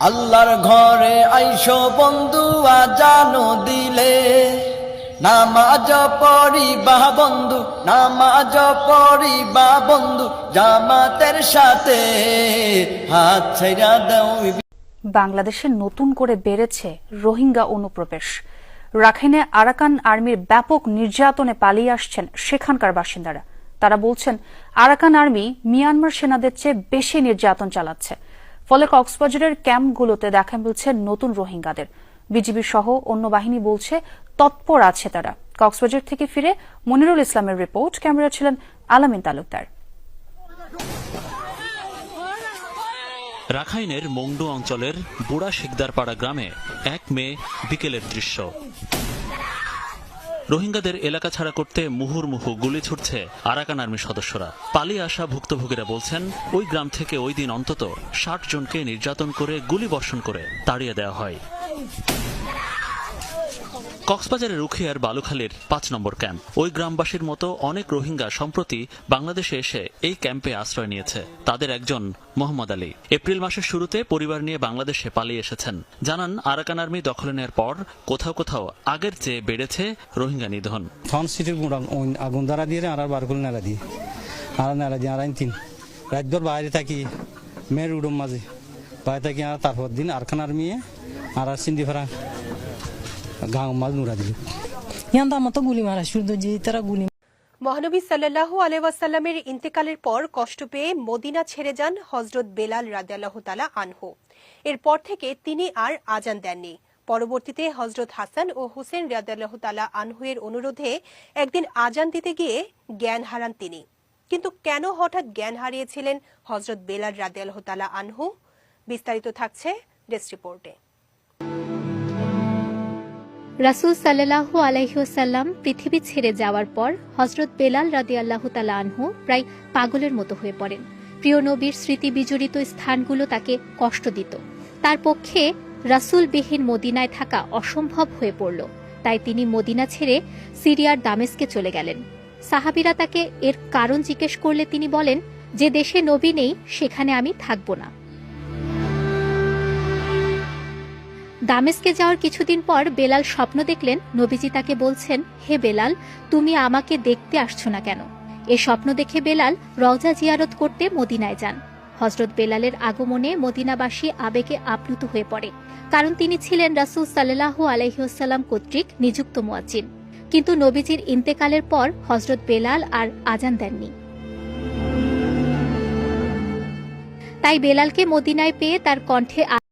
আল্লাহর ঘরে আইসো বন্ধু আজান দিলে নামাজ পড়িবা বন্ধু, নামাজ পড়িবা বন্ধু, জামাতের সাথে হাত ছাইরা দাও। বাংলাদেশে নতুন করে বেড়েছে রোহিঙ্গা অনুপ্রবেশ। রাখাইনে আরাকান আর্মির ব্যাপক নির্যাতনে পালিয়ে আসছেন সেখানকার বাসিন্দারা। তারা বলছেন আরাকান আর্মি মিয়ানমার সেনাদের চেয়ে বেশি নির্যাতন চালাচ্ছে। ফলে কক্সবাজারের ক্যাম্পগুলোতে দেখা মিলছে নতুন রোহিঙ্গাদের। বিজিবি সহ অন্য বাহিনী বলছে তৎপর আছে তারা। কক্সবাজার থেকে ফিরে মনিরুল ইসলামের রিপোর্ট, ক্যামেরা ছিলেন আলামিন তালুকদার। রাখাইনের মংডু অঞ্চলের বুড়া শিকদারপাড়া গ্রামে ১ মে বিকেলের দৃশ্য। রোহিঙ্গাদের এলাকা ছাড়া করতে মুহুর্মুহু গুলি ছুটছে আরাকান আর্মির সদস্যরা। পালিয়ে আসা ভুক্তভোগীরা বলছেন ওই গ্রাম থেকে ওই দিন অন্তত ৬০ জনকে নির্যাতন করে গুলি বর্ষণ করে তাড়িয়ে দেওয়া হয়। কক্সবাজারের উখিয়ার বালুখালীর ৫ নম্বর ক্যাম্প। ওই গ্রামবাসীর মতো অনেক রোহিঙ্গা সম্প্রতি বাংলাদেশে এসে এই ক্যাম্পে আশ্রয় নিয়েছে। তাদের একজন মোহাম্মদ আলী এপ্রিল মাসের শুরুতে পরিবার নিয়ে বাংলাদেশে পালিয়ে এসেছেন। জানান আরাকান আর্মি দখলে নেওয়ার পর কোথাও কোথাও আগের চেয়ে বেড়েছে রোহিঙ্গা নিধন। আগুন দ্বারা দিয়ে আর বারকুল নালা দিয়ে আর নালা দিয়ে আর তিন রাজ্যর বাইরে থাকি মেয়ের উডম মাঝে বাইরে থাকি আর তারপর দিন আরাকান আর্মি আর সিন্ধি ফেরা মহানবী সাল্লাল্লাহু আলাইহি ওয়াসাল্লামের ইন্তেকালের পর কষ্ট পেয়ে মদিনা ছেড়ে যান হযরত বেলাল রাদিয়াল্লাহু তাআলা আনহু। এরপর থেকে তিনি আর আজান দেননি। পরবর্তীতে হযরত হাসান ও হুসেন রাদিয়াল্লাহু তাআলা আনহু-এর অনুরোধে একদিন আজান দিতে গিয়ে জ্ঞান হারান তিনি। কিন্তু কেন হঠাৎ জ্ঞান হারিয়েছিলেন হযরত বেলাল রাদিয়াল্লাহু তাআলা আনহু? বিস্তারিত থাকছে ডেস্ক রিপোর্টে। রাসূল সাল্লাল্লাহু আলাইহি ওয়াসাল্লাম পৃথিবী ছেড়ে যাওয়ার পর হযরত বেলাল রাদিয়াল্লাহু তাআলা আনহু প্রায় পাগলের মতো হয়ে পড়েন। প্রিয় নবীর স্মৃতি বিজড়িত স্থানগুলো তাকে কষ্ট দিত। তার পক্ষে রাসূলবিহীন মদিনায় থাকা অসম্ভব হয়ে পড়ল। তাই তিনি মদিনা ছেড়ে সিরিয়ার দামেস্কে চলে গেলেন। সাহাবীরা তাকে এর কারণ জিজ্ঞেস করলে তিনি বলেন, যে দেশে নবী নেই সেখানে আমি থাকব না। দামেস্কে যাওয়ার কিছুদিন পর বেলাল স্বপ্ন দেখলেন নবীজি তাকে বলছেন, হে বেলাল, তুমি আমাকে দেখতে আসছো না কেন? এ স্বপ্ন দেখে বেলাল রওজা জিয়ারত করতে মদিনায় যান। হযরত বেলালের আগমনে মদিনাবাসী আবেগে আপ্লুত হয়ে পড়ে, কারণ তিনি ছিলেন রাসূল সাল্লাল্লাহু আলাইহি ওয়াসাল্লাম কর্তৃক নিযুক্ত মুয়াজ্জিন। কিন্তু নবীজির ইন্তেকালের পর হযরত বেলাল আর আজান দেননি। তাই বেলালকে মদিনায় পেয়ে তার কণ্ঠে